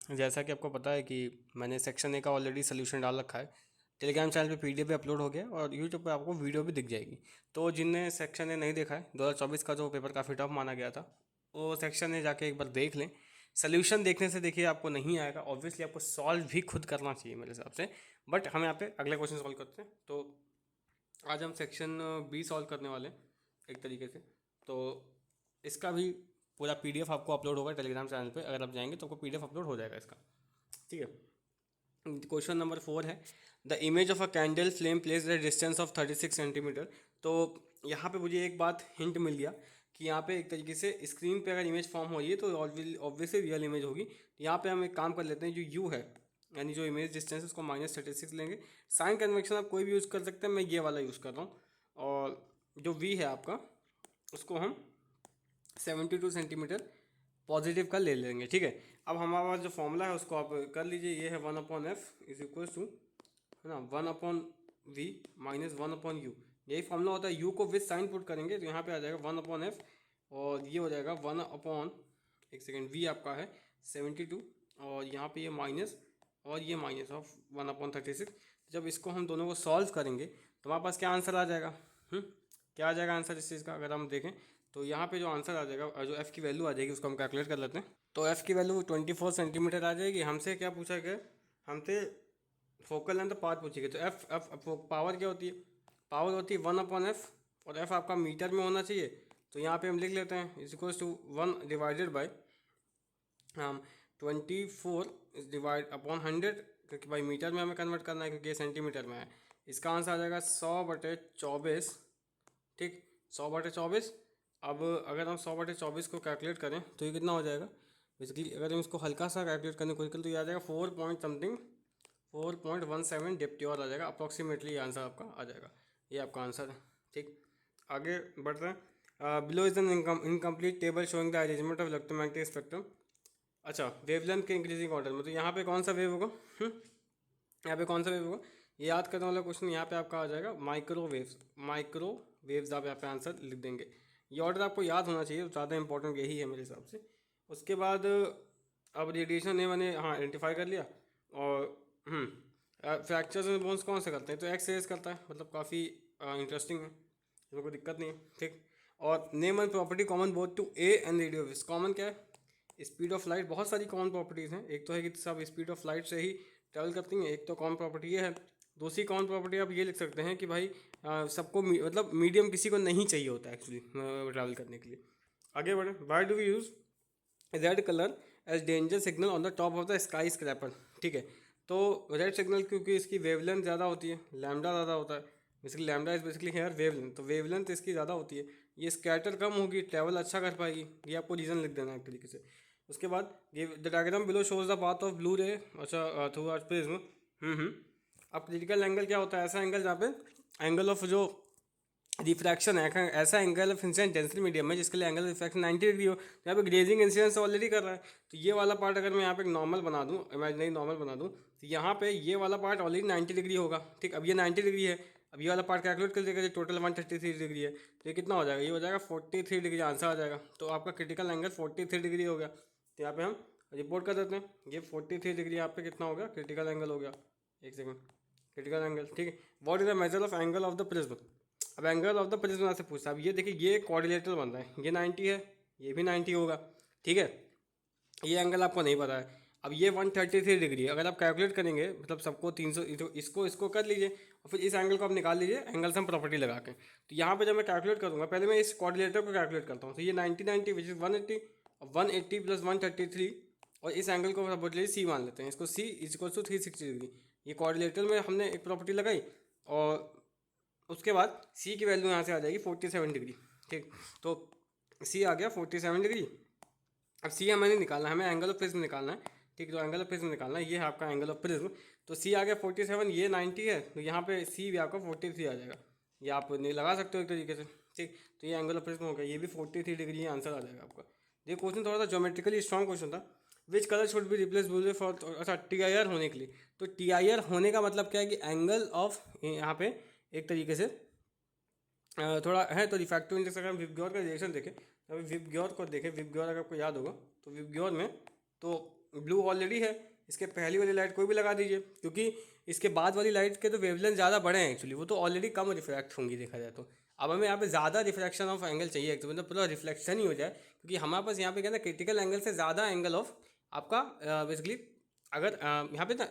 जैसा कि आपको पता है कि मैंने सेक्शन ए का ऑलरेडी सोल्यूशन डाल रखा है। टेलीग्राम चैनल पे पीडीएफ भी अपलोड हो गया और यूट्यूब पे आपको वीडियो भी दिख जाएगी। तो जिनने सेक्शन ए नहीं देखा है, 2024 का जो पेपर काफ़ी टफ माना गया था, वो सेक्शन ए जाके एक बार देख लें। सोल्यूशन देखने से देखिए आपको नहीं आएगा, ऑब्वियसली आपको सॉल्व भी खुद करना चाहिए मेरे हिसाब से। बट हम यहाँ पे अगले क्वेश्चन सॉल्व करते हैं। तो आज हम सेक्शन बी सॉल्व करने वाले हैं एक तरीके से। तो इसका भी पूरा पीडीएफ आपको अपलोड होगा टेलीग्राम चैनल पे, अगर आप जाएंगे तो आपको पीडीएफ अपलोड हो जाएगा इसका। ठीक है। क्वेश्चन नंबर 4 है, the image of a candle flame place at distance of 36 centimetre. तो यहाँ पे मुझे एक बात हिंट मिल गया कि यहाँ पे एक तरीके से स्क्रीन पे अगर इमेज फॉर्म हो रही है तो ऑब्वियसली रियल इमेज होगी। तो यहाँ पे हम एक काम कर लेते हैं, जो यू है यानी जो इमेज डिस्टेंस है उसको -36 लेंगे। साइन कन्वेक्शन आप कोई भी यूज़ कर सकते हैं, मैं ये वाला यूज़ कर रहा हूँ। और जो वी है आपका, उसको हम 72 सेंटीमीटर पॉजिटिव का ले लेंगे। ठीक है। अब हमारे पास जो फॉर्मूला है उसको आप कर लीजिए, ये है 1/f इज इक्वल टू, है ना, 1/v माइनस 1/u। यही फॉर्मूला होता है। u को विथ साइन पुट करेंगे तो यहाँ पे आ जाएगा 1/f, और ये हो जाएगा 1/, एक सेकेंड, v आपका है 72, और यहाँ पे ये माइनस, और ये माइनस ऑफ 1/36। जब इसको हम दोनों को सॉल्व करेंगे तो हमारे पास क्या आंसर आ जाएगा? क्या आ जाएगा आंसर इस चीज़ का? अगर हम देखें तो यहाँ पे जो आंसर आ जाएगा और जो एफ़ की वैल्यू आ जाएगी उसको हम कैलकुलेट कर लेते हैं। तो एफ़ की वैल्यू 24 सेंटीमीटर आ जाएगी। हमसे क्या पूछा गया? हमसे फोकल लेंथ पाथ पूछी गई। तो एफ एफ पावर क्या होती है? पावर होती है 1/f, और एफ आपका मीटर में होना चाहिए। तो यहाँ पे हम लिख लेते हैं is equal to 1 divided by हम 24 इज डिवाइड अपॉन 100, क्योंकि भाई मीटर में हमें कन्वर्ट करना है क्योंकि ये सेंटीमीटर में है। इसका आंसर आ जाएगा 100/24। ठीक, 100/24। अब अगर हम 100/24 को कैलकुलेट करें तो ये कितना हो जाएगा? बेसिकली अगर हम इसको हल्का सा कैलकुलेट करने की कोशिश करें तो ये आ जाएगा 4 पॉइंट समथिंग, 4.17 डेप्ट्योर आ जाएगा अप्रॉक्सीमेटली। ये आंसर आपका आ जाएगा, ये आपका आंसर है। ठीक, आगे बढ़ते हैं। Below is an incomplete table showing the arrangement of electromagnetic spectrum. अच्छा, वेवलेंथ के इंक्रीजिंग ऑर्डर में, तो यहाँ पे कौन सा वेव होगा? यहाँ पे कौन सा वेव होगा? ये याद करने वाला क्वेश्चन यहाँ पे आपका आ जाएगा माइक्रोवेव्स। माइक्रोवेव्स आप यहाँ पे आंसर लिख देंगे। ये ऑर्डर आपको याद होना चाहिए, ज़्यादा इंपॉर्टेंट यही है मेरे हिसाब से। उसके बाद अब रेडिएशन ने मैंने हाँ आइडेंटिफाई कर लिया। और फ्रैक्चर्स एंड बोन्स कौन से करते हैं? तो एक्स रेज करता है, मतलब काफ़ी इंटरेस्टिंग है, इसमें कोई दिक्कत नहीं है। ठीक, और name and property common both to A and radio waves. Common क्या है? Speed of light. बहुत सारी कॉमन प्रॉपर्टीज़ हैं। एक तो है कि सब स्पीड ऑफ लाइट से ही ट्रैवल करती हैं, एक तो कॉमन प्रॉपर्टी ये है। दूसरी कॉमन प्रॉपर्टी आप ये लिख सकते हैं कि भाई सबको मतलब मीडियम किसी को नहीं चाहिए होता एक्चुअली ट्रैवल करने के लिए। आगे बढ़े, why do we use red colour as danger signal on the top of the skyscraper? ठीक है। तो रेड सिग्नल क्योंकि इसकी वेवलेंथ ज़्यादा होती है, लैम्डा ज़्यादा होता है। Basically lambda is basically here wavelength, तो वेवलेंथ इसकी ज़्यादा होती है। ये स्कैटर कम होगी, ट्रैवल अच्छा कर पाएगी। ये आपको रीज़न लिख देना है एक तरीके से। उसके बाद ये the diagram below shows the path of blue रे, अच्छा, थ्रू आर प्रिज्म। अब क्रिटिकल एंगल क्या होता है? ऐसा एंगल जहाँ पे एंगल ऑफ जो रिफ्रैक्शन है, ऐसा angle of incidence density medium है जिसके लिए एंगल ऑफ रिफ्रैक्शन 90 डिग्री हो। तो यहाँ पे ग्रेजिंग इंसिडेंस ऑलरेडी कर रहा है। तो ये वाला पार्ट अगर मैं यहाँ पे नॉर्मल बना दूँ, इमेजिनरी नॉर्मल बना दूँ, तो यहाँ पे ये वाला पार्ट ऑलरेडी 90 डिग्री होगा। ठीक, अब ये 90 डिग्री है। अब ये वाला पार्ट कैलकुलेट कर देगा, टोटल 133 डिग्री है। तो ये कितना हो जाएगा? ये हो जाएगा 43 डिग्री, आंसर आ जाएगा। तो आपका क्रिटिकल एंगल 43 डिग्री हो गया। तो यहाँ पे हम रिपोर्ट कर देते हैं, ये 43 डिग्री यहाँ पे कितना हो गया? क्रिटिकल एंगल हो गया। एक सेकेंड, क्रिटिकल एंगल। ठीक है। What is the measure of angle of the prism? अब एंगल ऑफ द प्रिज्म से पूछता है। अब ये देखिए, ये क्वाड्रिलेटरल बन रहा है, ये 90 है, ये भी 90 होगा। ठीक है, ये एंगल आपको नहीं पता है। अब ये 133 डिग्री है। अगर आप कैलकुलेट करेंगे, मतलब सबको 300, इसको इसको कर लीजिए और फिर इस एंगल को आप निकाल लीजिए एंगल सम प्रॉपर्टी लगा के। तो यहाँ पे जब मैं कैलकुलेट करूँगा, पहले मैं इस क्वाड्रिलेटर को कैलकुलेट करता हूँ। तो ये 90 विच इज़ 180, और 180 प्लस 133, और इस एंगल को बोल लीजिए सी मान लेते हैं। इसको सी इज इक्वल टू 360 डिग्री। ये क्वाड्रिलेटर में हमने एक प्रॉपर्टी लगाई, और उसके बाद सी की वैल्यू यहाँ से आ जाएगी 47 डिग्री। ठीक, तो सी आ गया 47 डिग्री। अब सी हमें नहीं निकालना है, हमें एंगल ऑफ प्रिज्म निकालना है। ठीक, तो एंगल ऑफ प्रिज्म निकालना है, ये है आपका एंगल ऑफ प्रिज्म। तो सी आ गया 47, ये 90 है, तो यहाँ पे सी भी आपका 43 आ जाएगा। ये आप नहीं लगा सकते हो एक तरीके से। ठीक, तो ये एंगल ऑफ प्रिज्म हो गया, ये भी 43 डिग्री आंसर आ जाएगा आपका। ये क्वेश्चन थोड़ा सा ज्योमेट्रिकली स्ट्रॉन्ग क्वेश्चन था। Which colour should be replace blue for, अच्छा, टी आई आर होने के लिए। तो टी आई आर होने का मतलब क्या है कि एंगल ऑफ यहाँ पे एक तरीके से थोड़ा है। तो रिफ्रैक्टिव इंडेक्स अगर हम विबग्योर का रिएक्शन देखें, अभी विबग्योर को देखें, विबग्योर अगर आपको याद होगा तो विबग्योर में तो ब्लू ऑलरेडी है, इसके पहली वाली लाइट कोई भी लगा दीजिए, क्योंकि इसके बाद वाली लाइट के तो वेवलेंथ ज़्यादा बड़े हैं एक्चुअली, वो तो ऑलरेडी कम रिफ्रैक्ट होंगी देखा जाए तो। अब हमें यहाँ पे ज़्यादा रिफ्लेक्शन ऑफ एंगल चाहिए, तो मतलब पूरा रिफ्लेक्शन ही हो जाए, क्योंकि हमारे पास यहाँ पे क्या है, क्रिटिकल एंगल से ज़्यादा एंगल ऑफ आपका बेसिकली अगर यहाँ पे ना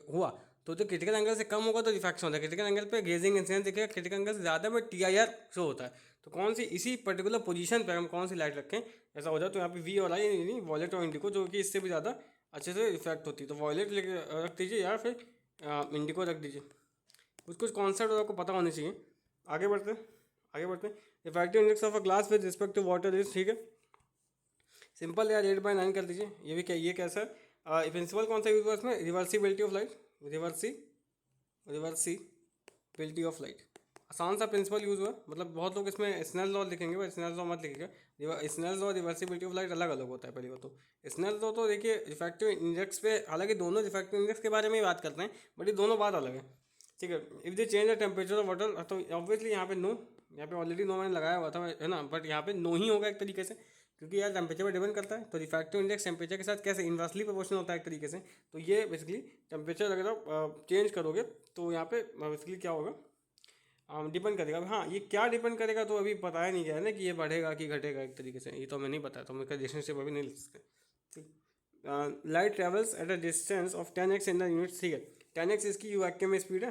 हुआ तो क्रिटिकल एंगल से कम होगा तो रिफ्रैक्शन होता है, क्रिटिकल एंगल पे गेजिंग इंसिडेंस दिखेगा, क्रिटिकल एंगल से ज़्यादा में TIR शो होता है। तो कौन सी इसी पर्टिकुलर पोजीशन पे हम कौन सी लाइट रखें ऐसा हो जाए, तो यहाँ पे वी और आई नहीं वॉयलेट और इंडिको, जो कि इससे भी ज़्यादा अच्छे से रिफ्रैक्ट होती है, तो वॉयलेट रख दीजिए या फिर इंडिको रख दीजिए। कुछ कुछ कॉन्सेप्ट आपको पता होने चाहिए। आगे बढ़ते आगे बढ़ते refractive index of a glass with respect to water is, ठीक है सिंपल यार, 8/9 कर दीजिए। ये भी क्या, ये कैसा है, प्रिंसिपल कौन सा यूज हुआ इसमें, reversibility of light, reversibility of light, आसान सा प्रिंसिपल यूज़ हुआ। मतलब बहुत लोग इसमें स्नेल लॉ लिखेंगे, बट स्नेल लॉ मत लिखिएगा, Snell law reversibility of light अलग अलग होता है। पहली बात तो स्नेल लॉ तो देखिए रिफ्रैक्टिव इंडेक्स पे, हालांकि दोनों रिफ्रैक्टिव इंडेक्स के बारे में ही बात करते हैं, बट ये दोनों बात अलग है, ठीक है। If they change the temperature of water, तो ऑब्वियसली यहाँ पे नो, यहाँ पे ऑलरेडी नो मैंने लगाया हुआ था है ना, बट यहाँ पे नो ही होगा एक तरीके से, क्योंकि यार टेम्परेचर पर डिपेंड करता है। तो रिफ्रैक्टिव इंडेक्स टेम्परेचर के साथ कैसे इन्वर्सली प्रोपोर्शनल होता है एक तरीके से, तो ये बेसिकली टेम्परेचर अगर आप चेंज करोगे तो यहाँ पे बेसिकली क्या होगा, डिपेंड करेगा। हाँ ये क्या डिपेंड करेगा तो अभी पता ही नहीं गया है ना, कि ये बढ़ेगा कि घटेगा एक तरीके से, ये तो हमें नहीं पता है, तो मेरे रिलेशनशिप अभी नहीं लिख सकते, ठीक। Light travels at a distance of 10x in the units, ठीक है 10x इसकी वैक्यूम में स्पीड है,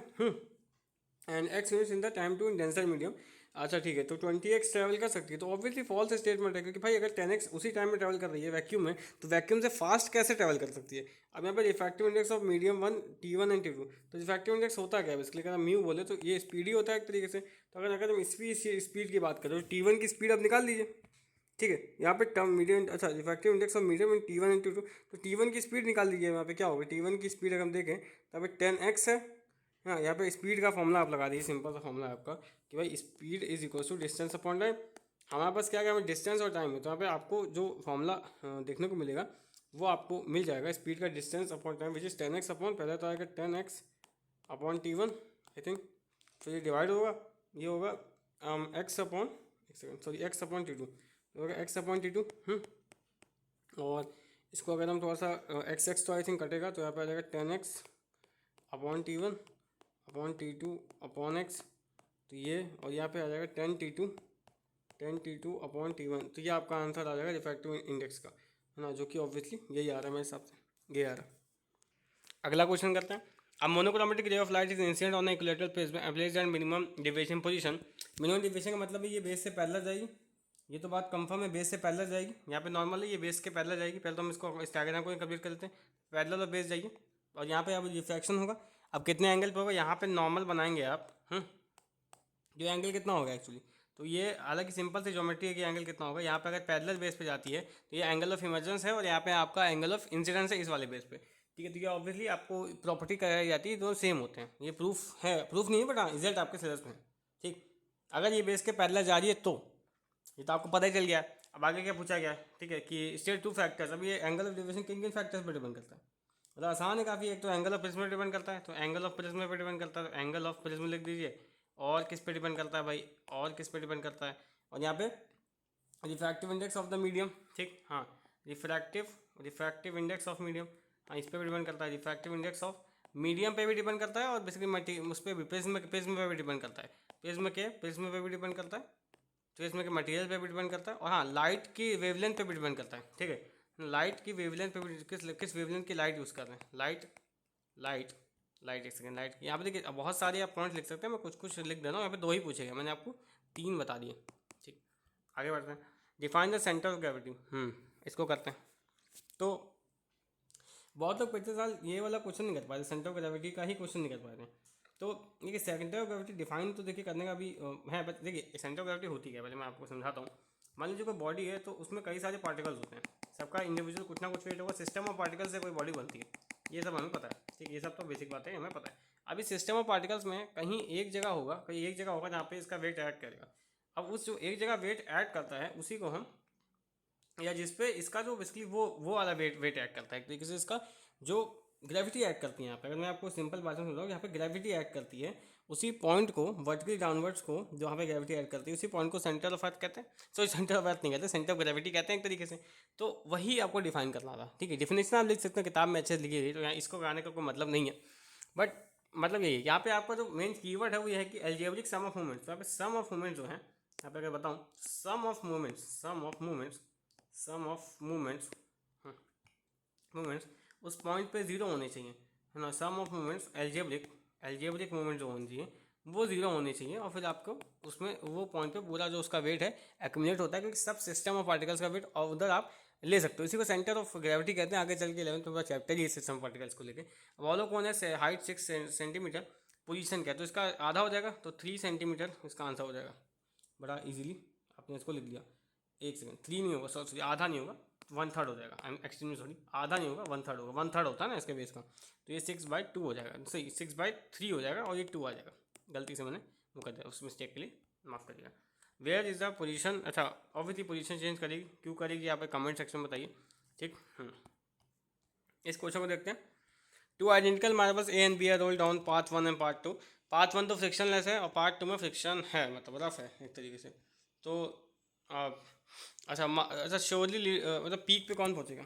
and x units in the time two in denser medium. अच्छा ठीक है, तो 20x ट्रैवल कर सकती है, तो ऑब्वियसली फॉल्स स्टेटमेंट है, क्योंकि भाई अगर 10x उसी टाइम में ट्रैवल कर रही है वैक्यूम में, तो वैक्यूम से फास्ट कैसे ट्रैवल कर सकती है। अब यहाँ पर refractive index of medium 1 T1 and T2, तो रिफ्रैक्टिव इंडेक्स होता क्या है बेसिकली, अगर हम म्यू बोले तो ये स्पीड ही होता है एक तरीके से। तो अगर हम स्पीड की बात करें तो T1 की स्पीड आप निकाल लीजिए, ठीक है। यहाँ पे टर्म मीडियम, अच्छा refractive index of medium in T1 and T2, तो T1 की स्पीड निकाल लीजिए। यहाँ पे क्या होगा, T1 की स्पीड अगर हम देखें तो यहाँ पे 10x है, हाँ यहाँ पे स्पीड का फॉर्मूला आप लगा दीजिए, सिंपल सा फॉर्मूला है आपका कि भाई speed is equal to distance upon time. हमारे पास क्या क्या डिस्टेंस और टाइम है, तो यहाँ पे आपको जो फॉर्मूला देखने को मिलेगा वो आपको मिल जाएगा, स्पीड का distance upon time which is 10x upon, पहले तो आएगा 10x upon T1 I think, तो ये डिवाइड होगा, ये होगा x अपॉन, एक second sorry, x upon T2, होगा x अपॉन T2। और इसको अगर हम थोड़ा सा x तो आई थिंक कटेगा, तो यहाँ पे आ जाएगा 10x upon T1 upon T2 upon x, तो ये, और यहाँ पे आ जाएगा 10T2 अपॉन T1, तो ये आपका आंसर आ जाएगा रिफ्रैक्टिव इंडेक्स का, है ना, जो कि ऑब्वियसली यही आ रहा है मेरे हिसाब से, ये आ रहा है। अगला क्वेश्चन करते हैं। अब monochromatic ray of light is incident on equilateral place and minimum deviation position. Minimum deviation का मतलब है ये बेस से पैरेलल जाएगी, ये तो बात कंफर्म है, बेस से पैरेलल जाएगी। यहाँ पे नॉर्मल है, ये बेस के पैरेलल जाएगी। पहले तो हम इसको इस डायग्राम को कंप्लीट कर लेते हैं, पैरेलल और बेस जाइए, और यहाँ पे अब रिफ्रैक्शन होगा। अब कितने एंगल पे होगा, यहाँ पे नॉर्मल बनाएंगे आप, जो एंगल कितना होगा एक्चुअली, तो ये हालांकि सिंपल से ज्योमेट्री है कि एंगल कितना होगा। यहाँ पे अगर पैरेलल बेस पे जाती है तो ये एंगल ऑफ इमर्जेंस है, और यहाँ पे आपका एंगल ऑफ इंसिडेंस है इस वाले बेस पे, ठीक है। तो ये ऑब्वियसली आपको प्रॉपर्टी कराई जाती है, दोनों सेम होते हैं, ये प्रूफ है, प्रूफ नहीं है बट हाँ रिजल्ट आपके सिलेबस में है, ठीक। अगर ये बेस के पैरेलल जा रही है तो ये तो आपको पता ही चल गया। अब आगे क्या पूछा गया, ठीक है, कि स्टेट 2 फैक्टर्स। अब ये एंगल ऑफ डिविएशन किन किन फैक्टर्स पर डिपेंड करता है, मतलब आसान है काफ़ी। एक तो एंगल ऑफ प्रिज्म पे डिपेंड करता है, तो एंगल ऑफ प्रिज्म पे डिपेंड करता है, तो एंगल ऑफ प्रिज्म लिख दीजिए। और किस पे डिपेंड करता है भाई, और किस पे डिपेंड करता है, और यहाँ पे refractive index of the medium, ठीक, हाँ रिफ्रैक्टिव इंडेक्स ऑफ मीडियम, हाँ इस पर भी डिपेंड करता है। रिफ्रैक्टिव इंडेक्स ऑफ मीडियम पे भी डिपेंड करता है, और बेसिकली उस पर भी प्रिज्म पे भी डिपेंड करता है, प्रिज्म पे भी डिपेंड करता है, प्रिज्म के मटेरियल पे भी डिपेंड करता है, और हाँ लाइट की वेवलेंथ पे भी डिपेंड करता है, ठीक है। लाइट की वेवलेंथ पे भी, किस वेवलेंथ की लाइट यूज़ कर रहे हैं, लाइट एक सेकेंड, लाइट यहाँ पे देखिए बहुत सारे आप पॉइंट्स लिख सकते हैं, मैं कुछ कुछ लिख दे रहा हूँ, यहाँ पे 2 ही पूछेगा, मैंने आपको 3 बता दिए, ठीक। आगे बढ़ते हैं। Define the centre of gravity, इसको करते हैं। तो बहुत लोग पिछले साल ये वाला क्वेश्चन नहीं कर पाए थे, सेंटर ऑफ ग्रेविटी का ही क्वेश्चन नहीं कर पाए थे। तो देखिए सेंटर ऑफ ग्रेविटी डिफाइन तो देखिए करने का भी है, बट देखिए सेंटर ऑफ ग्रेविटी होती क्या है, पहले मैं आपको समझाता हूँ। मान लीजिए कोई बॉडी है, तो उसमें कई सारे पार्टिकल्स होते हैं, सबका इंडिविजुअल कुछ ना कुछ वेट होगा, सिस्टम ऑफ पार्टिकल्स से कोई बॉडी बनती है, ये सब हमें पता है, ठीक, ये सब तो बेसिक बात है, हमें पता है। अभी सिस्टम ऑफ पार्टिकल्स में कहीं एक जगह होगा जहाँ पे इसका वेट ऐड करेगा। अब उस जो एक जगह वेट ऐड करता है उसी को हम, या जिस पे इसका जो बेसिकली वो वाला वेट ऐड करता है, एक तरीके से इसका जो ग्रेविटी ऐड करती है यहाँ पे। अगर मैं आपको सिंपल भाषा में समझाऊँ, यहाँ पे ग्रेविटी ऐड करती है उसी पॉइंट को, वर्टिकली डाउनवर्ड्स को, जो यहाँ पे ग्रेविटी ऐड करती है उसी पॉइंट को सेंटर ऑफ अर्थ कहते हैं। सॉरी, सेंटर ऑफ अर्थ नहीं कहते, सेंटर ऑफ ग्रेविटी कहते हैं एक तरीके से। तो वही आपको डिफाइन करना था, ठीक है। डिफिनेशन आप लिख सकते हैं, किताब में अच्छे से लिखी गई, तो यहाँ इसको गाने का कोई मतलब नहीं है। बट मतलब यही है, यहाँ पे आपका जो मेन कीवर्ड है वो ये है कि अलजेब्रिक सम ऑफ मोमेंट्स। तो यहाँ पे सम ऑफ मोमेंट्स जो है, यहाँ पे अगर बताऊँ, sum of moments, sum of moments, sum of moments, moments उस पॉइंट पे जीरो होने चाहिए, है ना। Sum of moments algebraic moment जो होने चाहिए वो जीरो होने चाहिए, और फिर आपको उसमें वो पॉइंट पे पूरा जो उसका वेट है एक्यूमुलेट होता है, क्योंकि सब सिस्टम ऑफ पार्टिकल्स का वेट और उधर आप ले सकते हो। इसी को सेंटर ऑफ ग्रेविटी कहते हैं। आगे चल के 11th में chapter he system of particles को लेकर। वॉलो कौन है, हाइट 6 सेंटीमीटर, पोजीशन क्या है, तो इसका आधा हो जाएगा, तो 3 सेंटीमीटर इसका आंसर हो जाएगा। बड़ा इजीली आपने इसको लिख दिया। एक सेकंड, 3 नहीं होगा, सॉरी आधा नहीं होगा, 1/3 हो जाएगा। आई एम एक्सट्रीमली सॉरी, आधा नहीं होगा, 1/3 होगा। 1/3 होता है ना इसके बेस का, तो ये 6/2 हो जाएगा, सही 6/3 हो जाएगा, और ये 2 आ जाएगा। गलती से मैंने वो कर दिया, उस मिस्टेक के लिए माफ़ करिएगा। वेयर इज़ द पोजीशन, अच्छा ऑब्वियसली पोजीशन चेंज करेगी, क्यों करेगी यहाँ पे कमेंट सेक्शन में बताइए, ठीक। इस क्वेश्चन को देखते हैं। Two identical marbles A and B are roll down part 1 and part 2। Part 1 तो फ्रिक्शनलेस है और पार्ट 2 में फ्रिक्शन है, मतलब रफ है एक तरीके से। तो अच्छा श्योरली मतलब पीक पे कौन पहुंचेगा?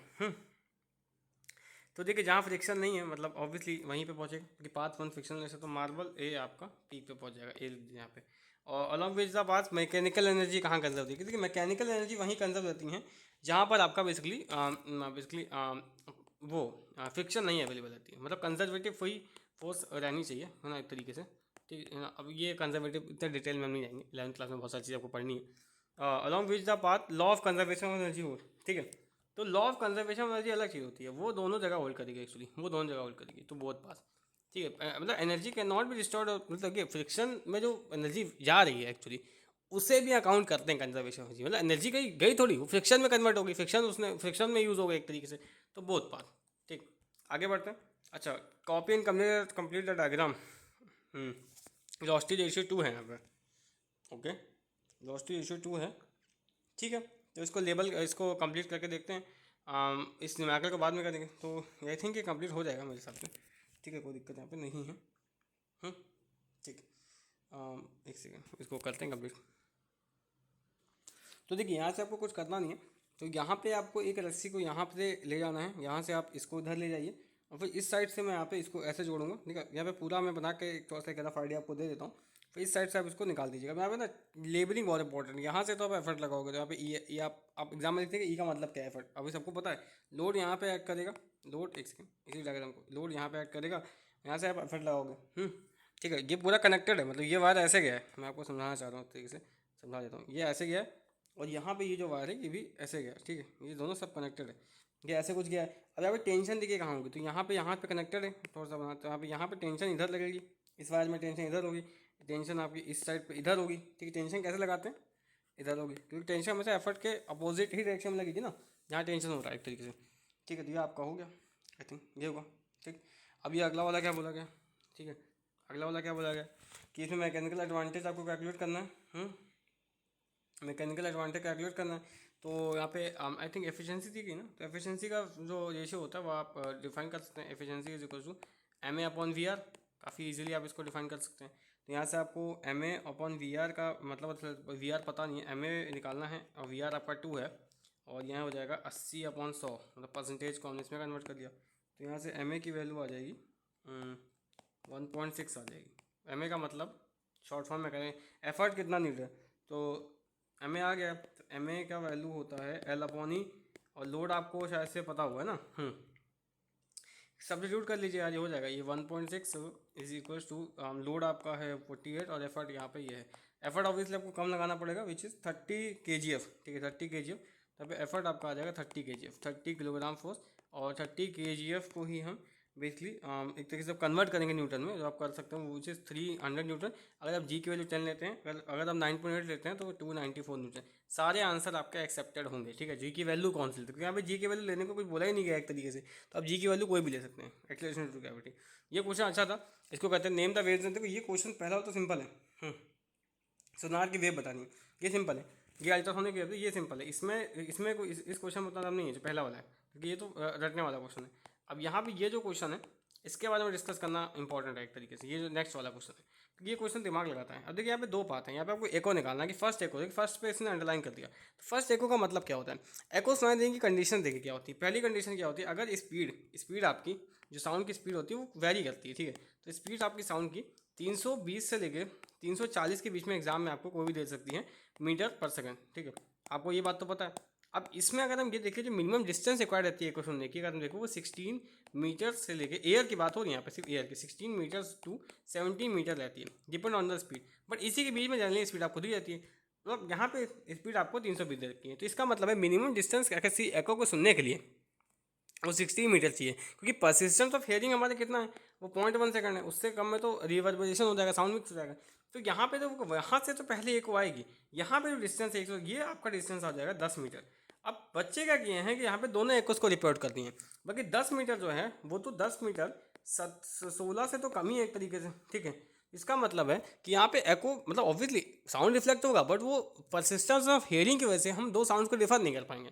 तो देखिए, जहाँ फ्रिक्शन नहीं है मतलब ऑब्वियसली वहीं पे पहुंचेगा, क्योंकि पाथ 1 फ्रिक्शनलेस है, तो मार्बल ए आपका पीक पे पहुंच जाएगा, ए यहाँ पे। और along with the path mechanical energy कहाँ कंजर्व होती है? क्योंकि मैकेनिकल एनर्जी वहीं कंजर्व होती हैं जहाँ पर आपका बेसिकली वो फ्रिक्शन नहीं अवेलेबल रहती है, मतलब कंजर्वेटिव वही फोर्स रहनी चाहिए, है ना, एक तरीके से, ठीक है ना। अब ये कंजर्वेटिव इतना डिटेल में हम नहीं जाएंगे, 11th क्लास में बहुत सारी चीज़ आपको पढ़नी है। Along with the path law of conservation of energy हो, ठीक है। तो law of conservation of energy अलग चीज़ होती है, वो दोनों जगह होल्ड करेगी एक्चुअली, वो दोनों जगह होल्ड करेगी, तो बहुत पास, ठीक है। मतलब energy can not be restored, मतलब कि फ्रिक्शन में जो एनर्जी जा रही है एक्चुअली उसे भी अकाउंट करते हैं कंजर्वेशन एनर्जी, मतलब एनर्जी कहीं गई थोड़ी, वो फ्रिक्शन में कन्वर्ट होगी, फ्रिक्शन में यूज़ हो गई एक तरीके से, तो बहुत पास, ठीक। आगे बढ़ते हैं। अच्छा, copy and complete the diagram. Velocity ratio 2 है यहाँ पे, ओके, वेलोसिटी रेशियो 2 है, ठीक है। तो इसको लेबल, इसको कंप्लीट करके देखते हैं। इस न्यूमेरिकल को बाद में करेंगे, तो आई थिंक ये कंप्लीट हो जाएगा मेरे हिसाब से, ठीक है, कोई दिक्कत यहाँ पे नहीं है। ठीक है, एक सेकेंड, इसको करते हैं कंप्लीट। तो देखिए, यहाँ से आपको कुछ करना नहीं है, तो यहाँ पे आपको एक रस्सी को यहाँ पे ले जाना है, यहाँ से आप इसको इधर ले जाइए, और फिर इस साइड से मैं यहाँ पे इसको ऐसे जोड़ूंगा, ठीक है। यहाँ पे पूरा मैं बना के एक थोड़ा सा एक रफ आइडिया आपको दे देता हूँ, फिर इस साइड से आप इसको निकाल दीजिएगा। यहाँ पे ना लेबलिंग बहुत इंपॉर्टेंट है, यहाँ से तो आप एफर्ट लगाओगे, तो यहाँ पे ई आप एग्जाम में लिखते हैं, ई का मतलब क्या है, एफर्ट अभी सबको पता है। लोड यहाँ पे ऐड करेगा, लोड, एक सेकेंड, इसी डायग्राम को, लोड यहाँ पे ऐड करेगा, यहाँ से आप एफर्ट लगाओगे, ठीक है। ये पूरा कनेक्टेड है, मतलब ये वायर ऐसे गया है, मैं आपको समझाना चाह रहा हूँ, तरीके से समझा देता हूँ। ये ऐसे गया है, और यहाँ पे ये जो वायर है ये भी ऐसे गया, ठीक है, ये दोनों सब कनेक्टेड है, ये ऐसे कुछ गया है। अब यहाँ पे टेंशन देखिए कहाँ होगी, तो यहाँ पे कनेक्टेड है, थोड़ा सा बनाते हैं, यहाँ पे टेंशन इधर लगेगी, इस वायर में टेंशन इधर होगी, टेंशन आपकी इस साइड पे इधर होगी, ठीक है। टेंशन कैसे लगाते हैं, इधर होगी, क्योंकि टेंशन हमेशा एफर्ट के अपोजिट ही डायरेक्शन में लगेगी ना, जहाँ टेंशन हो रहा है एक तरीके से, ठीक है। तो ये आपका हो गया, आई थिंक ये होगा, ठीक। अब ये अगला वाला क्या बोला गया, ठीक है, अगला वाला क्या बोला गया कि इसमें मैकेनिकल एडवांटेज आपको कैलकुलेट करना है, मैकेनिकल एडवांटेज कैलकुलेट करना है। तो यहाँ पे आई थिंक एफिशिएंसी दी गई ना, तो एफिशिएंसी का जो रेशियो होता है वो आप डिफाइन कर सकते हैं। Efficiency is equal to MA/VR, काफ़ी इजीली आप इसको डिफाइन कर सकते हैं। तो यहाँ से आपको MA/VR का मतलब VR पता नहीं है, MA निकालना है, और VR आपका 2 है, और यहाँ हो जाएगा 80/100, मतलब परसेंटेज को हमने इसमें कन्वर्ट कर दिया, तो यहाँ से MA की वैल्यू आ जाएगी 1.6 आ जाएगी। MA का मतलब शॉर्ट फॉर्म में करें एफर्ट कितना नीड है, तो MA आ गया। तो MA का वैल्यू होता है L/E, और लोड आपको शायद से पता हुआ है ना, सब्स्टिट्यूट कर लीजिए, आज हो जाएगा ये 1.6 इज इक्वल्स टू, लोड आपका है 48, और एफर्ट यहाँ पे ये है। एफर्ट ऑब्वियसली आपको कम लगाना पड़ेगा, विच इज़ 30 kgf, ठीक है, 30 kgf, तब पे एफर्ट आपका आ जाएगा 30 kgf, 30 किलोग्राम फोर्स, और 30 kgf को ही हम बेसिकली एक तरीके से कन्वर्ट करेंगे न्यूटन में, जो आप कर सकते हो, विच इज़ 300 न्यूटन। अगर आप जी की वैल्यू 10 लेते हैं, अगर आप 9.8 लेते हैं, तो 294 न्यूटन। सारे आंसर आपके एक्सेप्टेड होंगे, ठीक है। जी की वैल्यू कौन सी लेते हैं, क्योंकि यहाँ पे जी की वैल्यू लेने को कुछ बोला ही नहीं गया एक तरीके से, तो आप जी की वैल्यू कोई भी ले सकते हैं, एक्सेलरेशन ड्यू टू ग्रेविटी। ये क्वेश्चन अच्छा था, इसको कहते हैं नेम द वेव्स। देखो ये क्वेश्चन पहला तो सिंपल है, सोनार की वेव बतानी है, ये सिंपल है। ये अल्ट्रासोनिक वेव, ये सिंपल है। इसमें इसमें कोई इस क्वेश्चन में उतना नहीं है जो पहला वाला है, क्योंकि ये तो रटने वाला क्वेश्चन है। अब यहाँ पे ये जो क्वेश्चन है इसके बारे में डिस्कस करना इंपॉर्टेंट है एक तरीके से। ये जो नेक्स्ट वाला क्वेश्चन है, क्योंकि ये क्वेश्चन दिमाग लगाता है। अब देखिए यहाँ पे दो पार्ट है, यहाँ पे आपको एको निकालना है कि फर्स्ट एको, देखिए फर्स्ट पे इसने अंडरलाइन कर दिया। तो फर्स्ट एको का मतलब क्या होता है, एको सुनाई देने की कंडीशन देखिए क्या होती है। पहली कंडीशन क्या होती है, अगर स्पीड स्पीड आपकी जो साउंड की स्पीड होती है वो वेरी करती है, ठीक है। तो स्पीड आपकी साउंड की 320 से लेकर 340 के बीच में एग्जाम में आपको कोई भी दे सकती है मीटर पर सेकंड, ठीक है। आपको ये बात तो पता है। अब इसमें अगर हम ये देखें जो मिनिमम डिस्टेंस रिक्वायर्ड रहती है एको सुनने की, अगर हम देखो वो 16 मीटर से लेके, एयर की बात हो रही है यहाँ पे, सिर्फ एयर की 16 मीटर्स टू 17 मीटर रहती है, depend on the speed. But इसी के बीच में जनरली स्पीड आपको दी रहती है, तो यहाँ पे स्पीड आपको 320 दे रखी है। तो इसका मतलब है मिनिमम डिस्टेंस किसी एको को सुनने के लिए वो 60 मीटर चाहिए, क्योंकि परसिस्टेंस ऑफ हेयरिंग हमारे कितना है, वो 0.1 सेकंड है। उससे कम में तो रिवर्बरेशन हो जाएगा, साउंड मिक्स हो जाएगा। तो यहाँ पे तो यहाँ से तो पहले एक आएगी, यहाँ पे जो डिस्टेंस है ये आपका डिस्टेंस आ जाएगा 10 मीटर। अब बच्चे क्या किए हैं कि यहाँ पे दोनों एकोस को रिपोर्ट कर दिए हैं, बाकी 10 मीटर जो है वो तो 10 मीटर 16 से तो कम ही है एक तरीके से, ठीक है। इसका मतलब है कि यहाँ पे एको मतलब ऑब्वियसली साउंड रिफ्लेक्ट होगा, बट वो परसिस्टेंस ऑफ हेयरिंग की वजह से हम दो साउंड्स को डिफर नहीं कर पाएंगे,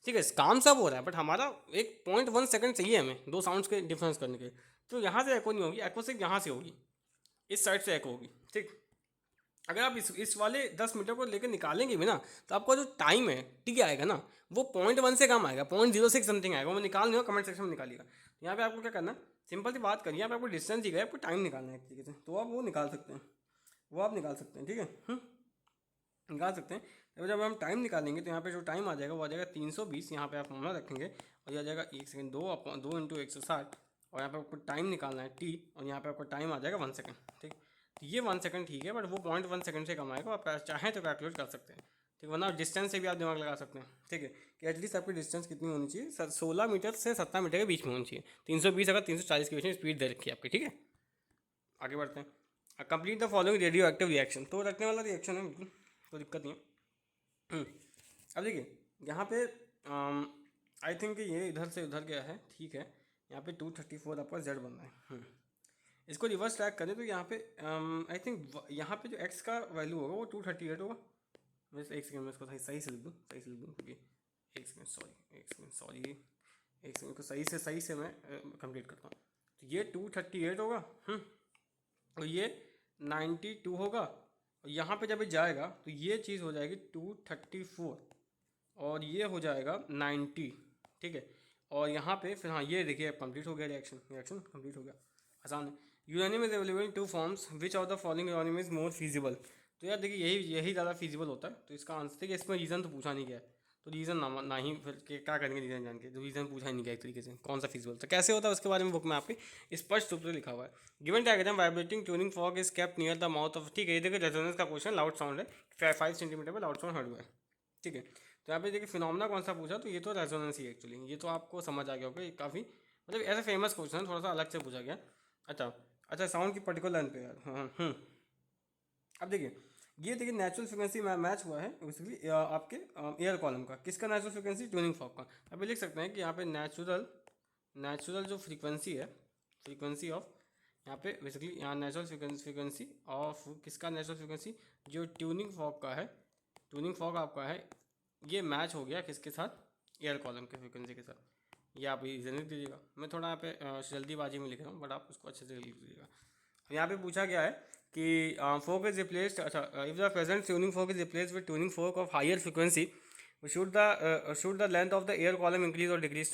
ठीक है। काम सब हो रहा है बट हमारा एक 0.1 सेकंड चाहिए हमें दो साउंड्स के डिफरेंस करने के। तो यहाँ से एको नहीं होगी, एको सिर्फ यहाँ से होगी, इस साइड से एको होगी, ठीक। अगर आप इस वाले 10 मीटर को लेकर निकालेंगे भी ना, तो आपका जो टाइम है टी आएगा ना, वो 0.1 से कम आएगा, 0.06 समथिंग आएगा। वो मैं निकाल नहीं, कमेंट सेक्शन में निकालिएगा। यहाँ पे आपको क्या करना है, सिंपल सी बात करिए, यहाँ पे आपको डिस्टेंस दी गया है, आपको टाइम निकालना है एक तरीके से, तो आप वो निकाल सकते हैं, वो आप निकाल सकते हैं, ठीक है। निकाल सकते हैं। तो जब हम टाइम निकालेंगे तो यहाँ पे जो टाइम आ जाएगा वो आ जाएगा 320, यहाँ पे आप फॉर्मूला रखेंगे और ये आ जाएगा 1 सेकंड, 2 इंटू 160, और यहाँ पे आपको टाइम निकालना है टी, और यहाँ पे आपको टाइम आ जाएगा 1 सेकंड, ठीक। तो ये 1 सेकंड ठीक है, बट वो 0.1 सेकंड से कम आएगा। आप चाहें तो कैलकुलेट कर सकते हैं, ठीक, वरना डिस्टेंस से भी आप दिमाग लगा सकते हैं, ठीक है, कि एटलीस्ट आपकी डिस्टेंस कितनी होनी चाहिए, 16 मीटर से 17 मीटर के बीच में होनी चाहिए। 320 अगर 340 के बीच में स्पीड दे रखी है आपकी, ठीक है। आगे बढ़ते हैं। Complete the following radio active reaction, तो रखने वाला रिएक्शन है, बिल्कुल कोई दिक्कत नहीं है। अब देखिए यहाँ पे आई थिंक ये इधर से उधर गया है, ठीक है। यहाँ पे 234 आपका जेड बन रहा है। इसको रिवर्स ट्रैक करें तो यहाँ पे आई थिंक यहाँ पे जो एक्स का वैल्यू होगा वो 238 होगा। मैं एक सेकंड में इसको सही से लिख दूँ, क्योंकि एक सेकंड सॉरी एक सेकंड को सही से मैं कंप्लीट करता हूँ। तो ये 238 होगा, और ये 92 होगा, और यहाँ पे जब ये जाएगा तो ये चीज़ हो जाएगी 234, और ये हो जाएगा 90, ठीक है। और यहाँ पे फिर हाँ ये देखिए कंप्लीट हो गया, रिएक्शन कंप्लीट हो गया, आसान है। Uranium is available in 2 forms, which of the following uranium is more feasible. तो यार देखिए यही ज़्यादा फीजिबल होता है, तो इसका आंसर है कि इसमें रीज़न तो पूछा नहीं गया है, तो रीज़न ना ही फिर क्या करेंगे रीज़न जान के, तो रीज़न पूछा ही नहीं गया एक तरीके से कौन सा फीजिबल, तो कैसे होता है उसके बारे में बुक में आपके स्पष्ट रूप से लिखा हुआ है। Given diagram vibrating tuning fog is kept near the mouth of, ठीक है। ये देखिए रेजोनेंस का क्वेश्चन, लाउड साउंड है 5 सेंटीमीटर पर लाउड साउंड हर्ड हुआ है, ठीक है। तो यहाँ पे देखिए फिनोमेना कौन सा पूछा, तो ये तो रेजोनेंस ही एक्चुअली, ये तो आपको समझ आ गया होगा, काफ़ी मतलब ऐसा फेमस क्वेश्चन है, थोड़ा सा अलग से पूछा गया। अच्छा साउंड की पर्टिकुलर लेंथ पे यार, हाँ। अब देखिए ये देखिए नेचुरल फ्रिक्वेंसी मैच हुआ है बेसिकली आपके एयर कॉलम का, किसका नेचुरल फ्रिक्वेंसी, ट्यूनिंग फॉग का। अभी लिख सकते हैं कि यहाँ पे नेचुरल जो फ्रीक्वेंसी है, फ्रीक्वेंसी ऑफ, यहाँ पे बेसिकली यहाँ नेचुरल फ्रिक्वेंसी ऑफ किसका, नेचुरल फ्रिक्वेंसी जो ट्यूनिंग फॉग का है, ट्यूनिंग फॉग आपका है, ये मैच हो गया किसके साथ, एयर कॉलम के फ्रिक्वेंसी के साथ। ये आप इजीली लिख दीजिएगा, मैं थोड़ा यहाँ पे जल्दीबाजी में लिख रहा हूँ, बट आप उसको अच्छे से लिख दीजिएगा। यहाँ पे पूछा गया है कि फोक इज रिप्लेस्ड, अच्छा if the present tuning fork is replaced with tuning fork of higher frequency, should the length of the air column increase और डिक्रीज।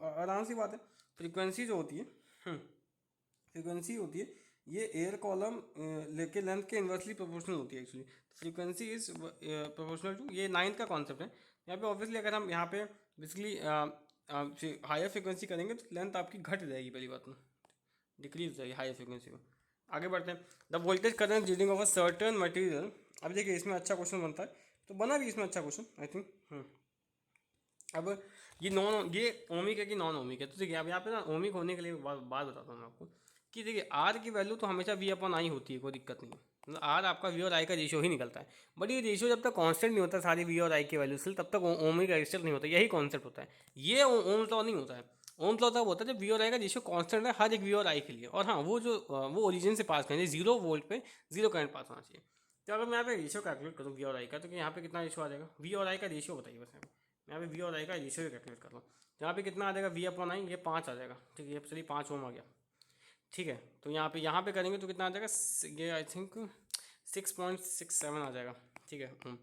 आराम सी बात है, फ्रीक्वेंसी जो होती है, फ्रीक्वेंसी होती है ये एयर कॉलम लेके लेंथ के इन्वर्सली प्रोपोर्शनल होती है actually. Frequency is proportional to, ये 9th का कॉन्सेप्ट है। यहाँ पे ऑब्वियसली अगर हम यहाँ पे बेसिकली हायर फ्रिक्वेंसी करेंगे तो लेंथ आपकी घट जाएगी, पहली बात में डिक्रीज हो जाएगी हायर फ्रिक्वेंसी में। आगे बढ़ते हैं। The voltage current reading of a certain material, अब देखिए इसमें अच्छा क्वेश्चन बनता है, तो बना भी इसमें अच्छा क्वेश्चन आई थिंक। अब ये ओमिक है कि नॉन ओमिक है, तो देखिए अब यहाँ पे ना ओमिक होने के लिए बात बताता हूँ मैं आपको कि देखिए आर की वैल्यू तो हमेशा वी अपॉन आई होती है, कोई दिक्कत नहीं है, मतलब आर आपका वी और आई का रेशियो ही निकलता है। बट ये रेशियो जब तक कांस्टेंट नहीं होता सारी वी और आई की वैल्यू से, तब तक ओमिक रजिस्टर नहीं होता, यही कॉन्सेप्ट होता है। ये ओम्स लॉ नहीं होता है। ओम्स लॉ तब होता है जब वी और आई का रेशियो कांस्टेंट है हर एक वी और आई के लिए, और हाँ वो ओरिजिन से पास करेंगे 0 वोल्ट पे 0 करंट पास होना चाहिए। तो अगर मैं यहाँ पे रेशियो कैलकुलेट करूँ वी और आई का, तो यहाँ पे कितना रेशियो आ जाएगा, वी और आई का रेशियो बताइए बस, मैं यहाँ पे वी और आई का रेशियो कैलकुलेट कर रहा हूँ। यहाँ पे कितना आ जाएगा V/I, ये 5 आ जाएगा, ठीक है, ये चलिए 5 ओम आ गया, ठीक है। तो यहाँ पे करेंगे तो कितना आ जाएगा, ये आई थिंक 6.67 आ जाएगा, ठीक है।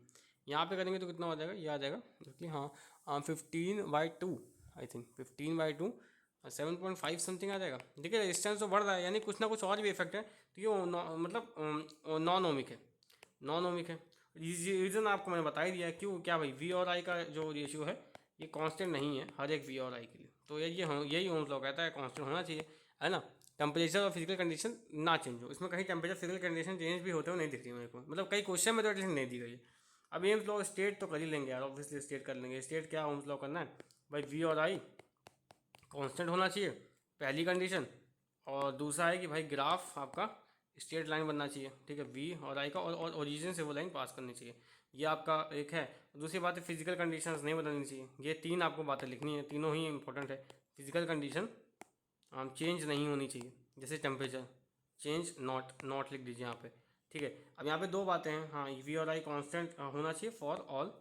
यहाँ पे करेंगे तो कितना हो जाएगा, ये आ जाएगा देखिए, हाँ 15/2, आई थिंक 15/2 7.5 समथिंग आ जाएगा। देखिए रेजिस्टेंस तो बढ़ रहा है, यानी कुछ ना कुछ और भी इफेक्ट है, तो ये मतलब नॉन ओमिक है, नॉन ओमिक है। रीज़न आपको मैंने बता ही दिया है, क्यों, क्या भाई, V और I का जो रेशियो है ये कांस्टेंट नहीं है हर एक V और I के लिए, तो यही ओम्स लॉ कहता है, कांस्टेंट होना चाहिए, है ना। टेम्परेचर और फिजिकल कंडीशन ना चेंज हो, इसमें कहीं टेम्परेचर फिजिकल कंडीशन चेंज भी होते हुए नहीं दिख रही मेरे को, मतलब कई क्वेश्चन में तो एटलीस्ट नहीं दी गई है। अब एम्स लॉ स्टेट तो कर ही लेंगे यार, ऑब्वियसली स्टेट कर लेंगे। स्टेट क्या ओम्स लॉ करना है भाई, V और I कांस्टेंट होना चाहिए, पहली कंडीशन। और दूसरा है कि भाई ग्राफ आपका स्ट्रेट लाइन बनना चाहिए, ठीक है, V और I का, और ओरिजिन से वो लाइन पास करनी चाहिए, ये आपका एक है। दूसरी बात है फिजिकल कंडीशंस नहीं बदलनी चाहिए, ये 3 आपको बातें लिखनी है, तीनों ही इंपॉर्टेंट है। फिजिकल कंडीशन चेंज नहीं होनी चाहिए, जैसे टेम्परेचर चेंज नॉट लिख दीजिए यहाँ पे, ठीक है। अब यहाँ पे 2 बातें हैं, हाँ V और I कांस्टेंट होना चाहिए फॉर ऑल,